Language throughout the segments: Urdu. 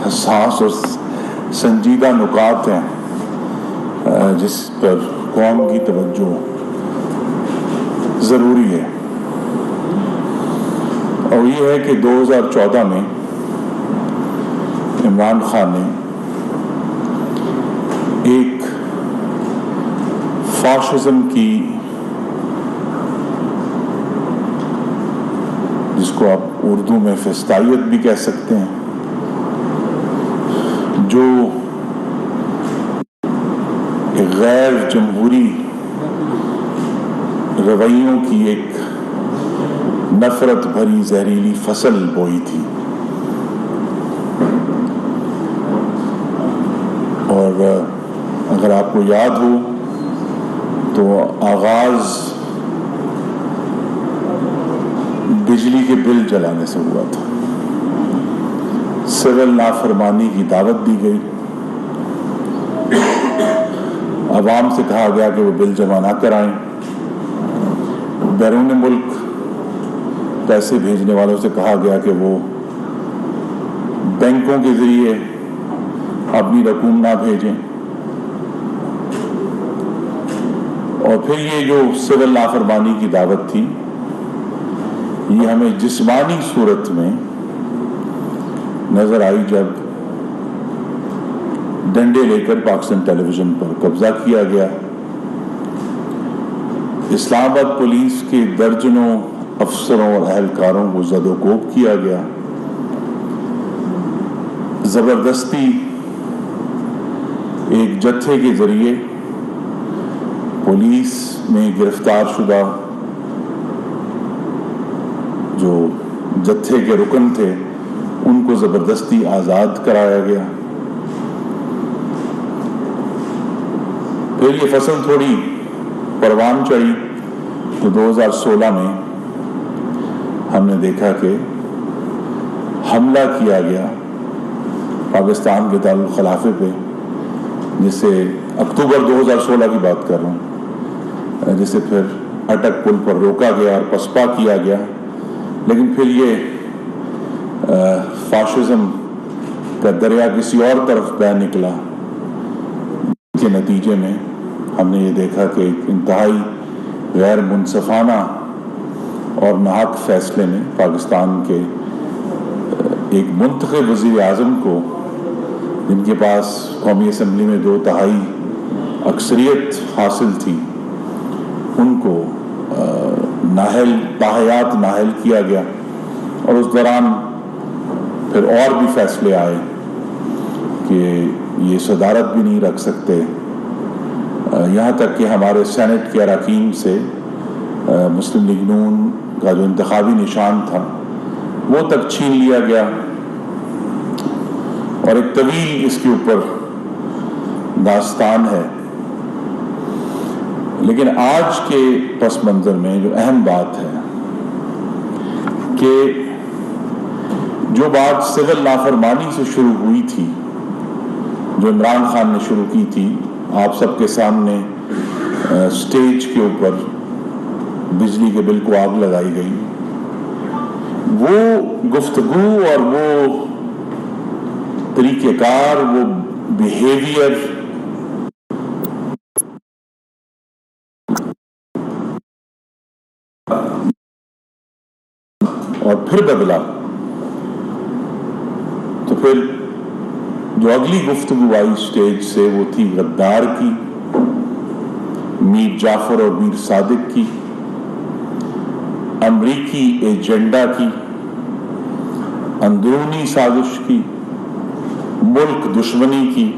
حساس اور سنجیدہ نکات ہیں جس پر قوم کی توجہ ضروری ہے، اور یہ ہے کہ 2014 میں عمران خان نے ایک فاشزم کی، جس کو آپ اردو میں فسطائیت بھی کہہ سکتے ہیں، جو غیر جمہوری رویوں کی ایک نفرت بھری زہریلی فصل بوئی تھی، اور اگر آپ کو یاد ہو تو آغاز بجلی کے بل جلانے سے ہوا تھا، سول نافرمانی کی دعوت دی گئی، عوام سے کہا گیا کہ وہ بل جمع نہ کرائیں، بیرون ملک پیسے بھیجنے والوں سے کہا گیا کہ وہ بینکوں کے ذریعے اپنی رقوم نہ بھیجیں، اور پھر یہ جو سول نافرمانی کی دعوت تھی، یہ ہمیں جسمانی صورت میں نظر آئی جب ڈنڈے لے کر پاکستان ٹیلی ویژن پر قبضہ کیا گیا، اسلام آباد پولیس کے درجنوں افسروں اور اہلکاروں کو زد و کوب کیا گیا، زبردستی ایک جتھے کے ذریعے پولیس میں گرفتار شدہ جو جتھے کے رکن تھے ان کو زبردستی آزاد کرایا گیا۔ پھر یہ فصل تھوڑی پروان چڑھی تو 2016 میں ہم نے دیکھا کہ حملہ کیا گیا پاکستان کے دارالخلافے پہ، جسے اکتوبر 2016 کی بات کر رہا ہوں، جسے پھر اٹک پل پر روکا گیا اور پسپا کیا گیا، لیکن پھر یہ فاشزم کا دریا کسی اور طرف بہہ نکلا، کے نتیجے میں ہم نے یہ دیکھا کہ ایک انتہائی غیر منصفانہ اور ناحق فیصلے میں پاکستان کے ایک منتخب وزیر اعظم کو، جن کے پاس قومی اسمبلی میں 2/3 اکثریت حاصل تھی، ان کو باحیات نااہل کیا گیا، اور اس دوران پھر اور بھی فیصلے آئے کہ یہ صدارت بھی نہیں رکھ سکتے، یہاں تک کہ ہمارے سینٹ کے اراکین سے مسلم لیگ نون کا جو انتخابی نشان تھا وہ تک چھین لیا گیا، اور ایک طویل اس کے اوپر داستان ہے۔ لیکن آج کے پس منظر میں جو اہم بات ہے کہ جو بات سول نافرمانی سے شروع ہوئی تھی، جو عمران خان نے شروع کی تھی، آپ سب کے سامنے سٹیج کے اوپر بجلی کے بل کو آگ لگائی گئی، وہ گفتگو اور وہ طریقہ کار، وہ بیہیویئر اور پھر بدلا، تو پھر جو اگلی گفتگو آئی سٹیج سے وہ تھی غدار کی، میر جعفر اور میر صادق کی، امریکی ایجنڈا کی، اندرونی سازش کی، ملک دشمنی کی،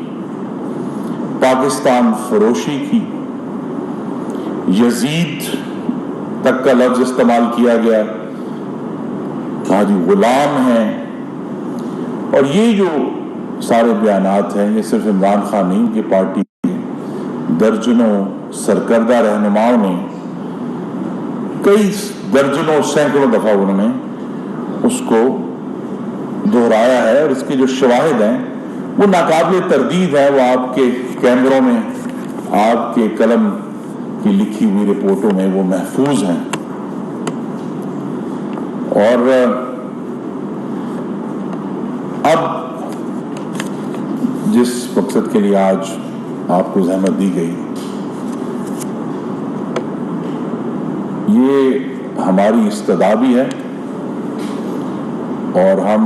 پاکستان فروشی کی، یزید تک کا لفظ استعمال کیا گیا، کہا جی غلام ہیں، اور یہ جو سارے بیانات ہیں یہ صرف عمران خان نہیں کہ پارٹی کے درجنوں سرکردہ رہنماؤں نے کئی درجنوں سینکڑوں دفعہ انہوں نے اس کو دہرایا ہے، اور اس کے جو شواہد ہیں وہ ناقابل تردید ہے، وہ آپ کے کیمروں میں، آپ کے قلم کی لکھی ہوئی رپورٹوں میں وہ محفوظ ہیں۔ اور اب جس مقصد کے لیے آج آپ کو زحمت دی گئی، یہ ہماری استدعا بھی ہے اور ہم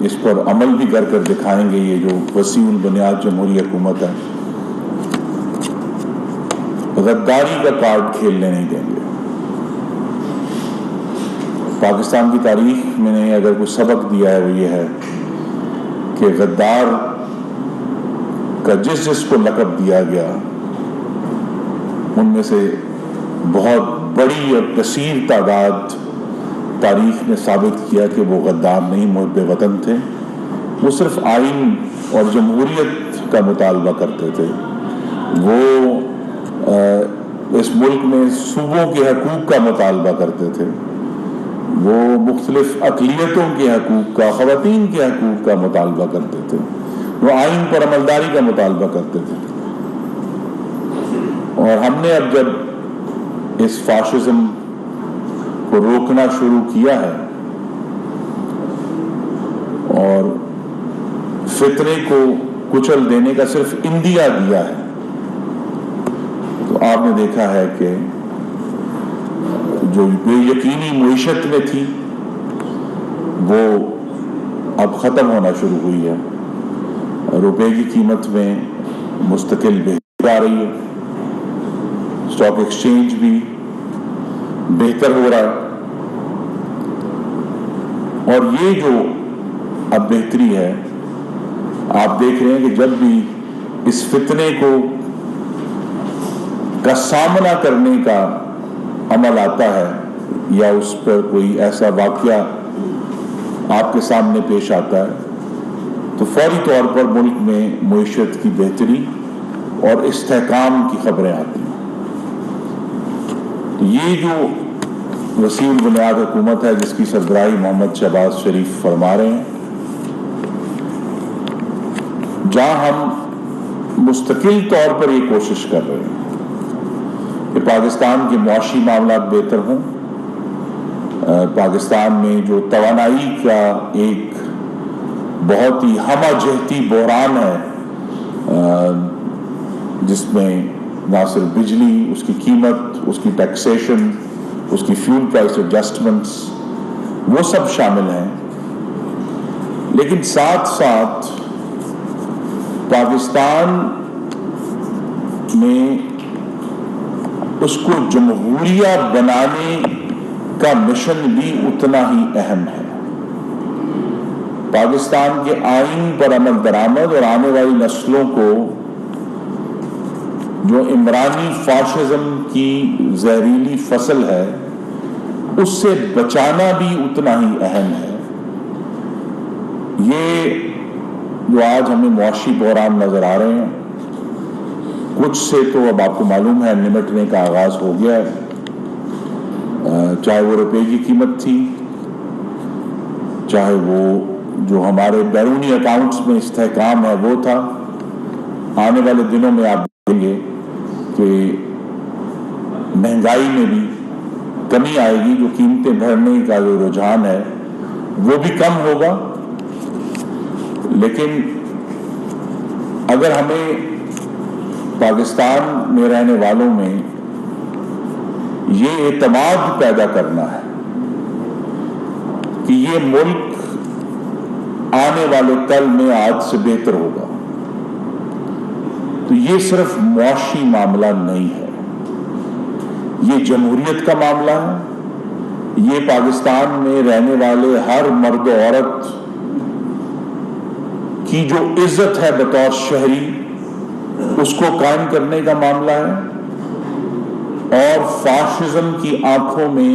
اس پر عمل بھی کر دکھائیں گے۔ یہ جو وسیع البنیاد جمہوری حکومت ہے، غداری کا کارڈ کھیلنے نہیں دیں گے۔ پاکستان کی تاریخ میں نے اگر کوئی سبق دیا ہے وہ یہ ہے کہ غدار کا جس کو لقب دیا گیا ان میں سے بہت بڑی اور کثیر تعداد تاریخ نے ثابت کیا کہ وہ غدار نہیں، محب وطن تھے۔ وہ صرف آئین اور جمہوریت کا مطالبہ کرتے تھے، وہ اس ملک میں صوبوں کے حقوق کا مطالبہ کرتے تھے، وہ مختلف اقلیتوں کے حقوق کا، خواتین کے حقوق کا مطالبہ کرتے تھے، وہ آئین پر عملداری کا مطالبہ کرتے تھے۔ اور ہم نے اب جب اس فاشزم کو روکنا شروع کیا ہے اور فتنے کو کچل دینے کا صرف اندیا دیا ہے، تو آپ نے دیکھا ہے کہ جو بے یقینی معیشت میں تھی وہ اب ختم ہونا شروع ہوئی ہے، روپے کی قیمت میں مستقل بہتری آ رہی ہے، اسٹاک ایکسچینج بھی بہتر ہو رہا ہے، اور یہ جو اب بہتری ہے آپ دیکھ رہے ہیں کہ جب بھی اس فتنے کا سامنا کرنے کا عمل آتا ہے یا اس پر کوئی ایسا واقعہ آپ کے سامنے پیش آتا ہے تو فوری طور پر ملک میں معیشت کی بہتری اور استحکام کی خبریں آتی ہیں۔ تو یہ جو وسیع البنیاد حکومت ہے جس کی سربراہی محمد شہباز شریف فرما رہے ہیں، جہاں ہم مستقل طور پر یہ کوشش کر رہے ہیں کہ پاکستان کے معاشی معاملات بہتر ہوں، پاکستان میں جو توانائی کا ایک بہت ہی ہمہ جہتی بحران ہے جس میں نہ صرف بجلی، اس کی قیمت، اس کی ٹیکسیشن، اس کی فیول پرائس ایڈجسٹمنٹس وہ سب شامل ہیں، لیکن ساتھ ساتھ پاکستان میں اس کو جمہوریہ بنانے کا مشن بھی اتنا ہی اہم ہے۔ پاکستان کے آئین پر عمل درآمد اور آنے والی نسلوں کو جو عمرانی فاشزم کی زہریلی فصل ہے اس سے بچانا بھی اتنا ہی اہم ہے۔ یہ جو آج ہمیں معاشی بحران نظر آ رہے ہیں، کچھ سے تو اب آپ کو معلوم ہے نمٹنے کا آغاز ہو گیا ہے، چاہے وہ روپے کی قیمت تھی، چاہے وہ جو ہمارے بیرونی اکاؤنٹس میں استحکام ہے وہ تھا۔ آنے والے دنوں میں آپ دیکھیں گے کہ مہنگائی میں بھی کمی آئے گی، جو قیمتیں بڑھنے کا جو رجحان ہے وہ بھی کم ہوگا۔ لیکن اگر ہمیں پاکستان میں رہنے والوں میں یہ اعتماد پیدا کرنا ہے کہ یہ ملک آنے والے کل میں آج سے بہتر ہوگا، تو یہ صرف معاشی معاملہ نہیں ہے، یہ جمہوریت کا معاملہ ہے، یہ پاکستان میں رہنے والے ہر مرد و عورت کی جو عزت ہے بطور شہری اس کو قائم کرنے کا معاملہ ہے، اور فاشزم کی آنکھوں میں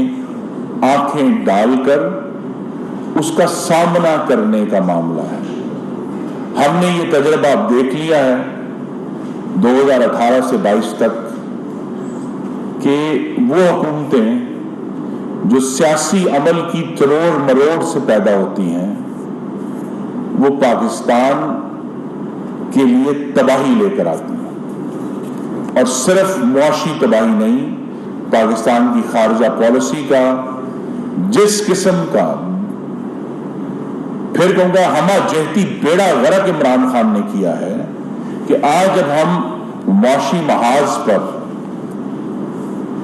آنکھیں ڈال کر اس کا سامنا کرنے کا معاملہ ہے۔ ہم نے یہ تجربہ اب دیکھ لیا ہے 2018 سے 22 تک کہ وہ حکومتیں جو سیاسی عمل کی تروڑ مروڑ سے پیدا ہوتی ہیں وہ پاکستان کے لیے تباہی لے کر آتی ہیں، اور صرف معاشی تباہی نہیں، پاکستان کی خارجہ پالیسی کا جس قسم کا پھر کہوں گا ہمہ جہتی بیڑا غرق عمران خان نے کیا ہے کہ آج جب ہم معاشی محاذ پر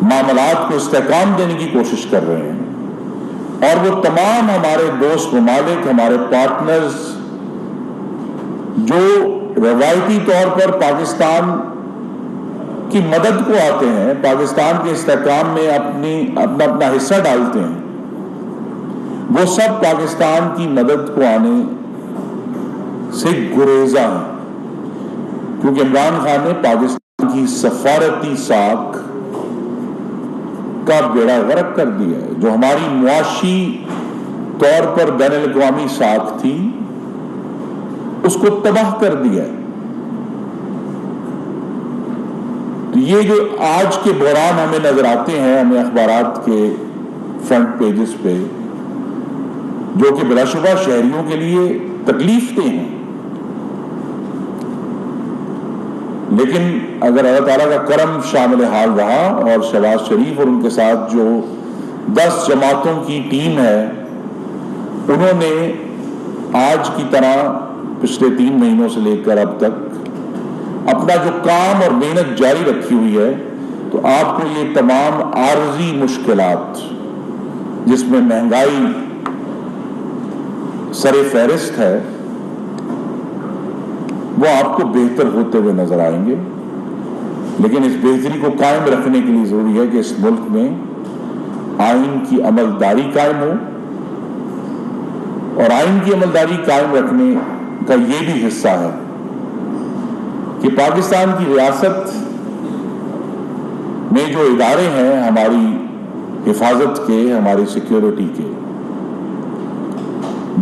معاملات کو استحکام دینے کی کوشش کر رہے ہیں اور وہ تمام ہمارے دوست ممالک، ہمارے پارٹنرز جو روایتی طور پر پاکستان کی مدد کو آتے ہیں، پاکستان کے استحکام میں اپنا حصہ ڈالتے ہیں، وہ سب پاکستان کی مدد کو آنے سے گریزاں ہیں، کیونکہ عمران خان نے پاکستان کی سفارتی ساکھ کا بیڑا غرق کر دیا ہے۔ جو ہماری معاشی طور پر بین الاقوامی ساکھ تھی اس کو تباہ کر دیا ہے۔ تو یہ جو آج کے بحران ہمیں نظر آتے ہیں، ہمیں اخبارات کے فرنٹ پیجز پہ، جو کہ بلا شبہ شہریوں کے لیے تکلیف دہ ہیں، لیکن اگر اللہ تعالیٰ کا کرم شامل حال رہا اور شہباز شریف اور ان کے ساتھ جو 10 جماعتوں کی ٹیم ہے انہوں نے آج کی طرح پچھلے 3 مہینوں سے لے کر اب تک اپنا جو کام اور محنت جاری رکھی ہوئی ہے، تو آپ کو یہ تمام عارضی مشکلات جس میں مہنگائی سر فہرست ہے وہ آپ کو بہتر ہوتے ہوئے نظر آئیں گے۔ لیکن اس بہتری کو قائم رکھنے کے لیے ضروری ہے کہ اس ملک میں آئین کی عملداری قائم ہو، اور آئین کی عملداری قائم رکھنے کا یہ بھی حصہ ہے کہ پاکستان کی ریاست میں جو ادارے ہیں ہماری حفاظت کے، ہماری سیکیورٹی کے،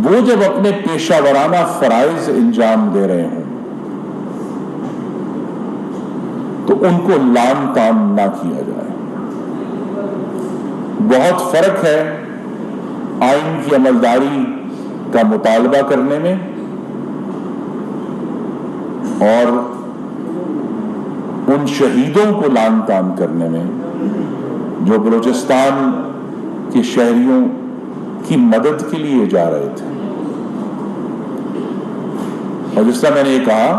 وہ جب اپنے پیشہ ورانہ فرائض انجام دے رہے ہوں تو ان کو لام تام نہ کیا جائے۔ بہت فرق ہے آئین کی عملداری کا مطالبہ کرنے میں اور ان شہیدوں کو لام تام کرنے میں جو بلوچستان کے شہریوں کی مدد کے لیے جا رہے تھے۔ اور جس طرح میں نے یہ کہا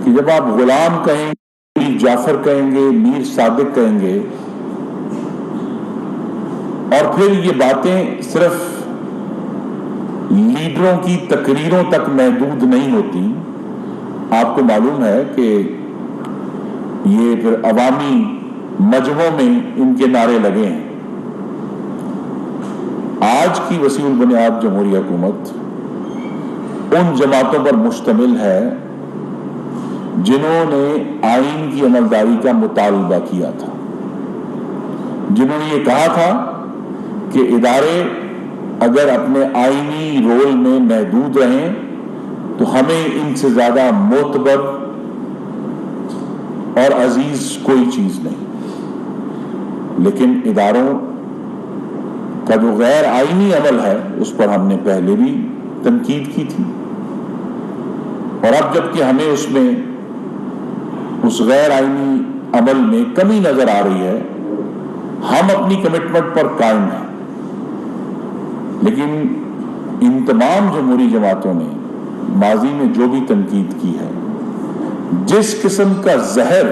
کہ جب آپ غلام کہیں گے، میر جعفر کہیں گے، میر صادق کہیں گے، اور پھر یہ باتیں صرف لیڈروں کی تقریروں تک محدود نہیں ہوتی، آپ کو معلوم ہے کہ یہ پھر عوامی مجمعوں میں ان کے نعرے لگے ہیں۔ آج کی وسیع البنیاد جمہوری حکومت ان جماعتوں پر مشتمل ہے جنہوں نے آئین کی عملداری کا مطالبہ کیا تھا، جنہوں نے یہ کہا تھا کہ ادارے اگر اپنے آئینی رول میں محدود رہیں تو ہمیں ان سے زیادہ معتبر اور عزیز کوئی چیز نہیں۔ لیکن اداروں کا جو غیر آئینی عمل ہے اس پر ہم نے پہلے بھی تنقید کی تھی، اور اب جبکہ ہمیں اس غیر آئینی عمل میں کمی نظر آ رہی ہے، ہم اپنی کمٹمنٹ پر قائم ہیں۔ لیکن ان تمام جمہوری جماعتوں نے ماضی میں جو بھی تنقید کی ہے، جس قسم کا زہر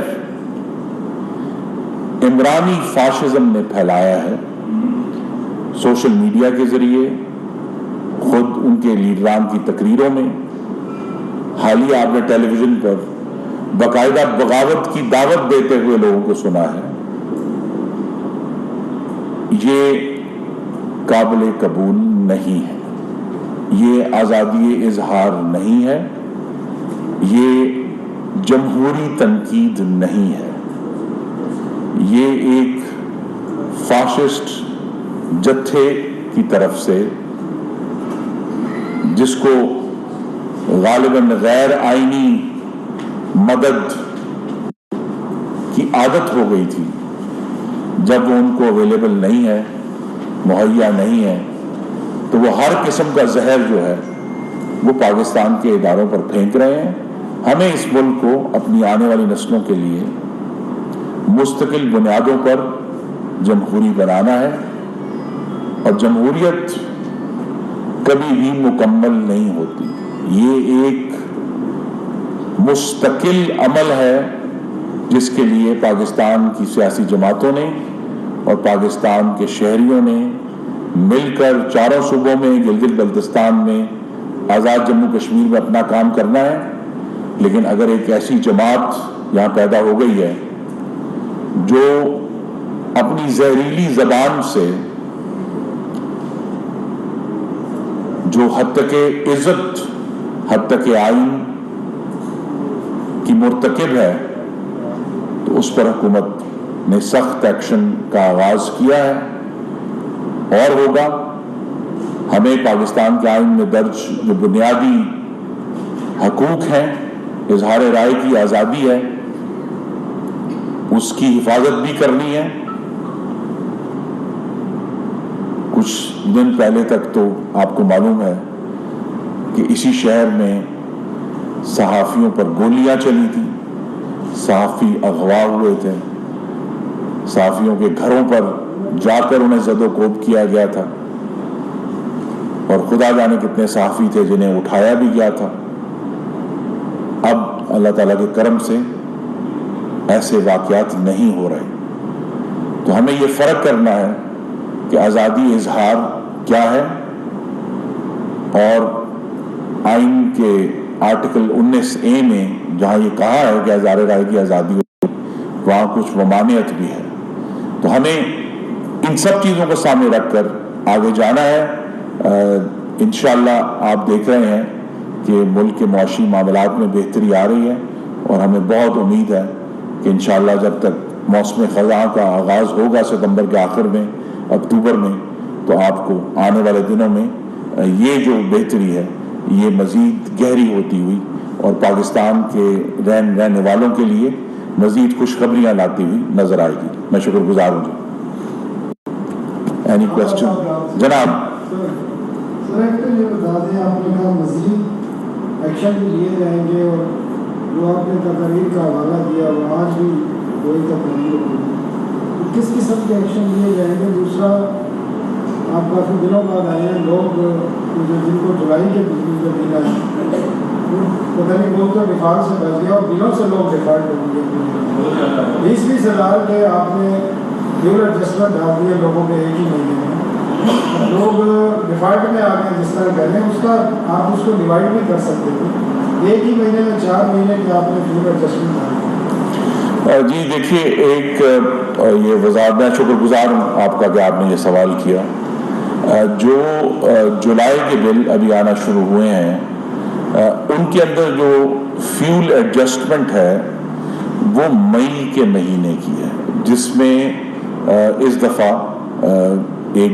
عمرانی فاشزم نے پھیلایا ہے سوشل میڈیا کے ذریعے، خود ان کے لیڈران کی تقریروں میں، حالیہ آپ نے ٹیلی ویژن پر باقاعدہ بغاوت کی دعوت دیتے ہوئے لوگوں کو سنا ہے، یہ قابل قبول نہیں ہے، یہ آزادی اظہار نہیں ہے، یہ جمہوری تنقید نہیں ہے، یہ ایک فاشسٹ جتھے کی طرف سے جس کو غالباً غیر آئینی مدد کی عادت ہو گئی تھی، جب وہ ان کو اویلیبل نہیں ہے، مہیا نہیں ہے، تو وہ ہر قسم کا زہر جو ہے وہ پاکستان کے اداروں پر پھینک رہے ہیں۔ ہمیں اس ملک کو اپنی آنے والی نسلوں کے لیے مستقل بنیادوں پر جمہوری بنانا ہے، اور جمہوریت کبھی بھی مکمل نہیں ہوتی. یہ ایک مستقل عمل ہے جس کے لیے پاکستان کی سیاسی جماعتوں نے اور پاکستان کے شہریوں نے مل کر چاروں صوبوں میں، گلگت بلتستان میں، آزاد جموں کشمیر میں اپنا کام کرنا ہے. لیکن اگر ایک ایسی جماعت یہاں پیدا ہو گئی ہے جو اپنی زہریلی زبان سے جو حد تک عزت، حد تک آئین کی مرتکب ہے، تو اس پر حکومت نے سخت ایکشن کا آغاز کیا ہے اور ہوگا. ہمیں پاکستان کے آئین میں درج جو بنیادی حقوق ہیں، اظہار رائے کی آزادی ہے، اس کی حفاظت بھی کرنی ہے. کچھ دن پہلے تک تو آپ کو معلوم ہے کہ اسی شہر میں صحافیوں پر گولیاں چلی تھیں، صحافی اغوا ہوئے تھے، صحافیوں کے گھروں پر جا کر انہیں زد و کوب کیا گیا تھا، اور خدا جانے کتنے صحافی تھے جنہیں اٹھایا بھی گیا تھا. اب اللہ تعالیٰ کے کرم سے ایسے واقعات نہیں ہو رہے. تو ہمیں یہ فرق کرنا ہے کہ آزادی اظہار کیا ہے، اور آئین کے آرٹیکل 19A میں جہاں یہ کہا ہے کہ اظہار رائے کی آزادی ہو، وہاں کچھ ممانعت بھی ہے. تو ہمیں ان سب چیزوں کو سامنے رکھ کر آگے جانا ہے. انشاءاللہ آپ دیکھ رہے ہیں کہ ملک کے معاشی معاملات میں بہتری آ رہی ہے، اور ہمیں بہت امید ہے کہ انشاءاللہ جب تک موسم خزاں کا آغاز ہوگا ستمبر کے آخر میں، اکتوبر میں، تو آپ کو آنے والے دنوں میں یہ جو بہتری ہے یہ مزید گہری ہوتی ہوئی اور پاکستان کے رہنے والوں کے لیے مزید خوشخبریاں لاتی ہوئی نظر آئے گی. میں شکر گزار ہوں. اینی کوسچن جناب؟ سر ایک تو یہ بتا دیں، آپ نے کہا مزید ایکشن بھی لیے جائیں گے، اور جو آپ نے تقریر کا حوالہ دیا وہ آج بھی کوئی تقریر ہوگی، کس قسم کے ایکشن لیے جائیں گے؟ دوسرا، آپ کافی دنوں بعد آئے ہیں، لوگ جن کو جولائی کے دن آئے پتہ نہیں بول تو ڈیفالٹ سے بچ گیا، اور دنوں سے لوگ ڈیفالٹ ہو گئے. 20-20 ہزار کے آپ نے فیول ایڈجسٹمنٹ ڈال دیے لوگوں کے ایک ہی مہینے میں. لوگ ڈیفالٹ میں آ گئے جس طرح کہہ رہے ہیں، اس کا آپ اس کو ڈیوائڈ نہیں کر سکتے تھے. ایک ہی مہینے میں 4 مہینے کے آپ نے فیول ایڈجسٹمنٹ ڈال. جی دیکھیے، ایک یہ وزارت، میں شکر گزار ہوں آپ کا کہ آپ نے یہ سوال کیا. جو جولائی کے بل ابھی آنا شروع ہوئے ہیں، ان کے اندر جو فیول ایڈجسٹمنٹ ہے وہ مئی کے مہینے کی ہے، جس میں اس دفعہ ایک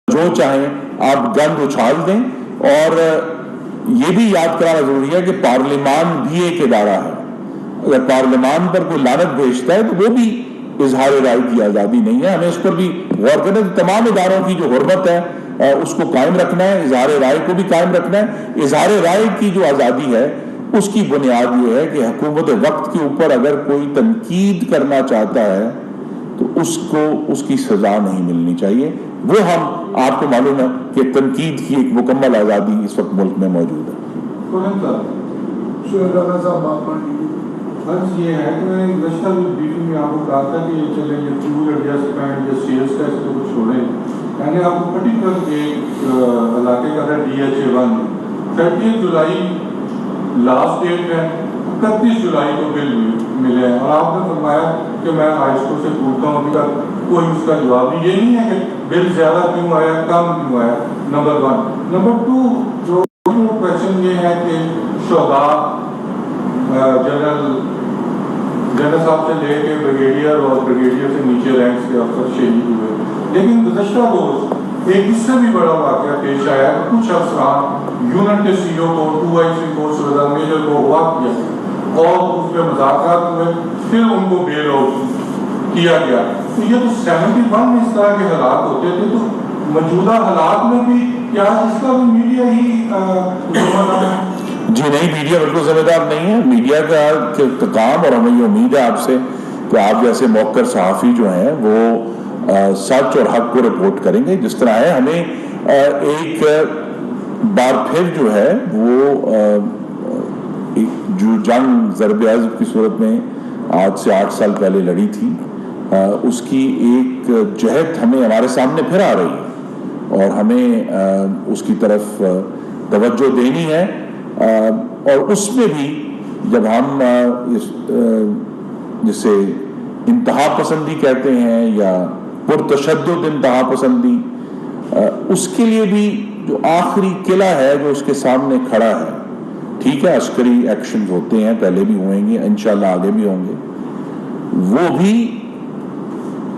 جو چاہیں آپ گند اچھال دیں. اور یہ بھی یاد کرانا ضروری ہے کہ پارلیمان بھی ایک ادارہ ہے. اگر پارلیمان پر کوئی لعنت بھیجتا ہے تو وہ بھی اظہار رائے کی آزادی نہیں ہے. ہمیں اس پر بھی غور کرنا ہے. تمام اداروں کی جو حرمت ہے اس کو قائم رکھنا ہے، اظہار رائے کو بھی قائم رکھنا ہے. اظہار رائے کی جو آزادی ہے اس کی بنیاد یہ ہے کہ حکومت وقت کے اوپر اگر کوئی تنقید کرنا چاہتا ہے تو اس کو اس کی سزا نہیں ملنی چاہیے. وہ ہم آپ کو معلوم ہے کہ تنقید کی ایک مکمل آزادی اس وقت ملک میں موجود ہے. فرض یہ ہے کہ گزشتہ بیٹنگ میں آپ کو کہا تھا کہ چلیں یہ ٹور انڈیا سے پینٹ یا سیلس کا اس کو چھوڑیں. میں نے آپ کو پرٹیکولر ایک علاقے کا تھا DH-1 30 جولائی لاسٹ ڈیٹ ہے, 31 جولائی کو بل ملے ہیں, اور آپ نے فرمایا کہ میں ہائی اسکول سے پوچھتا ہوں کہ کوئی اس کا جواب نہیں. یہ نہیں ہے کہ بل زیادہ کیوں آیا کم کیوں آیا, نمبر 1. نمبر 2 جو کوشچن یہ ہے کہ شہداء جنرل صاحب سے لے کے بریگیڈیئر اور بریگیڈیئر سے نیچے رینکس کے افسر شہید ہوئے, لیکن گزشتہ روز ایک اس سے بھی بڑا واقعہ پیش آیا کہ کچھ افسران یونٹ کے CO کو 2IC کو سردار میجر کو اغوا کیا اور اس پہ مذاکرات ہوئے, پھر ان کو بیل آؤٹ کیا گیا. تو یہ تو 71 میں اس طرح کے حالات ہوتے تھے, تو موجودہ حالات میں بھی کیا اس کا بھی میڈیا ہی ذمہ دار ہے؟ جی نہیں, میڈیا بالکل ذمہ دار نہیں ہے. میڈیا کا کام, اور ہمیں یہ امید ہے آپ سے کہ آپ جیسے موقر صحافی جو ہیں وہ سچ اور حق کو رپورٹ کریں گے. جس طرح ہے ہمیں ایک بار پھر جو ہے وہ جو جنگ ضرب عضب کی صورت میں آج سے 8 سال پہلے لڑی تھی, اس کی ایک جہت ہمیں ہمارے سامنے پھر آ رہی ہے اور ہمیں اس کی طرف توجہ دینی ہے. اور اس میں بھی جب ہم جسے انتہا پسندی کہتے ہیں یا پرتشدد انتہا پسندی, اس کے لیے بھی جو آخری قلعہ ہے جو اس کے سامنے کھڑا ہے, ٹھیک ہے عسکری ایکشنز ہوتے ہیں, پہلے بھی ہوئیں گے, انشاءاللہ آگے بھی ہوں گے, وہ بھی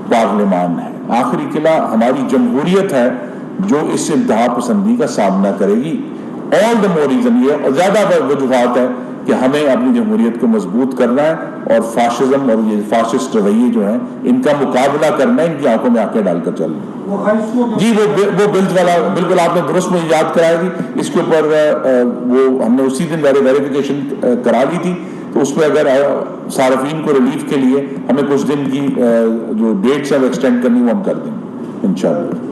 پارلیمان ہے. آخری قلعہ ہماری جمہوریت ہے جو اس انتہا پسندی کا سامنا کرے گی. all the more reason, یہ زیادہ وجوہات ہے کہ ہمیں اپنی جمہوریت کو مضبوط کرنا ہے اور فاشزم اور یہ فاشسٹ رویے جو ہیں ان کا مقابلہ کرنا ہے, ان کی آنکھوں میں آنکھیں ڈال کر چلنا ہے. جی وہ بلز والا بالکل آپ نے درست مجھے یاد کرایا جی, اس کے اوپر وہ ہم نے اسی دن ویریفیکیشن کرا لی تھی, تو اس پہ اگر صارفین کو ریلیف کے لیے ہمیں کچھ دن کی جو ڈیٹس ہیں وہ ایکسٹینڈ کرنی وہ ہم کر دیں گے انشاءاللہ.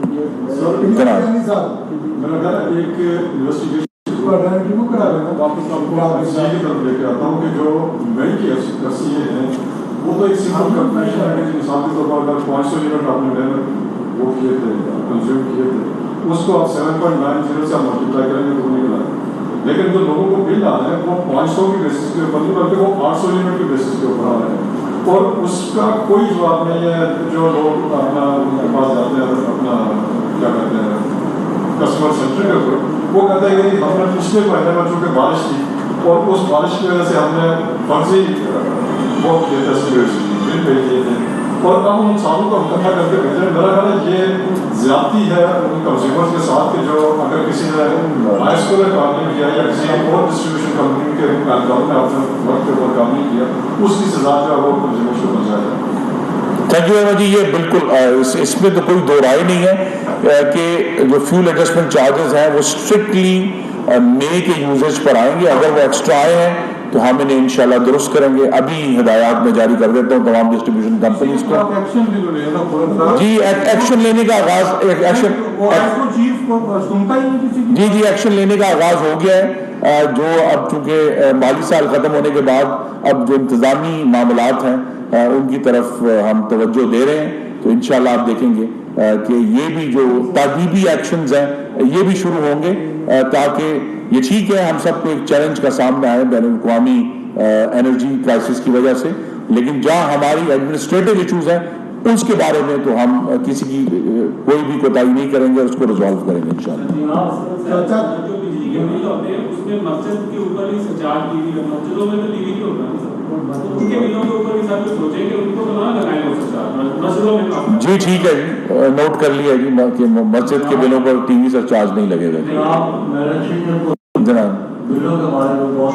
واپس آپ کو کی طرف لے کے آتا ہوں کہ جو بینک کی حیثیت ہیں وہ تو ایک سمپل کمپنیشن ہے کہ مثال کے طور پر اگر 500 یونٹ آپ نے وہ کیے تھے کنزیوم کیے تھے, اس کو آپ 7.90 سے ملٹیپلائی کریں گے تو نہیں ملا. لیکن جو لوگوں کو بل آ رہے ہیں وہ 500 کی بیسس کے اوپر نہیں بلکہ وہ 800 یونٹ کی بیسس کے اوپر آ رہے ہیں, اور اس کا کوئی جواب نہیں ہے. جو لوگ اپنا ان کے پاس جاتے ہیں اپنا کیا کہتے ہیں کسٹمر سینٹر کے اوپر, وہ کہتا ہے کہ ہم نے پچھلے مہینے میں چونکہ بارش تھی اور اس بارش کی وجہ سے ہم نے فرضی وہ کیے تھے بل بھیج دیے تھے, اور اب ان انسانوں کو مقدمہ کر کے بھیجیں. میرا خیال ہے یہ زیادتی ہے ان کنزیومرز کے ساتھ کہ جو اگر کسی نے ہائی اسکول میں کام نہیں کیا یا کسی اور ڈسٹریبیوشن کمپنی کے کارکنوں نے اپنے وقت کے اوپر کام نہیں کیا, اس کی سزا جو ہے وہ کنزیومرز کو پہنچایا جائے. تھینک یو جی. یہ بالکل اس میں تو کوئی دو رائے نہیں ہے کہ جو فیول ایڈجسٹمنٹ چارجز ہیں وہ اسٹرکٹلی مے کے یوزیج پر آئیں گے. اگر وہ ایکسٹرا آئے ہیں تو ہم انہیں انشاءاللہ درست کریں گے. ابھی ہدایات میں جاری کر دیتا ہوں تمام ڈسٹریبیوشن کمپنیز کو. جی ایکشن لینے کا آغاز جی ایکشن لینے کا آغاز ہو گیا ہے. جو اب چونکہ مالی سال ختم ہونے کے بعد اب جو انتظامی معاملات ہیں ان کی طرف ہم توجہ دے رہے ہیں, تو انشاءاللہ آپ دیکھیں گے کہ یہ بھی جو تعذیبی ایکشنز ہیں یہ بھی شروع ہوں گے, تاکہ یہ ٹھیک ہے ہم سب کو ایک چیلنج کا سامنا ہے بین الاقوامی انرجی کرائسس کی وجہ سے, لیکن جہاں ہماری ایڈمنسٹریٹو ایشوز ہیں اس کے بارے میں تو ہم کسی کی کوئی بھی کوتاہی نہیں کریں گے, اس کو ریزالو کریں گے انشاءاللہ. اس میں مسجد کے اوپر ہی چارج ٹی وی مسجدوں میں تو ٹی وی نہیں ہوتا نا سر, ان کے بلوں کے اوپر ہی سب سوچیں کہ ان کو کہاں لگائیں گے مسجدوں میں. جی ٹھیک ہے جی, نوٹ کر لیا جی کہ مسجد کے بلوں پر ٹی وی سے چارج نہیں لگے گا. جناب جناب بلوں کے بارے میں بہت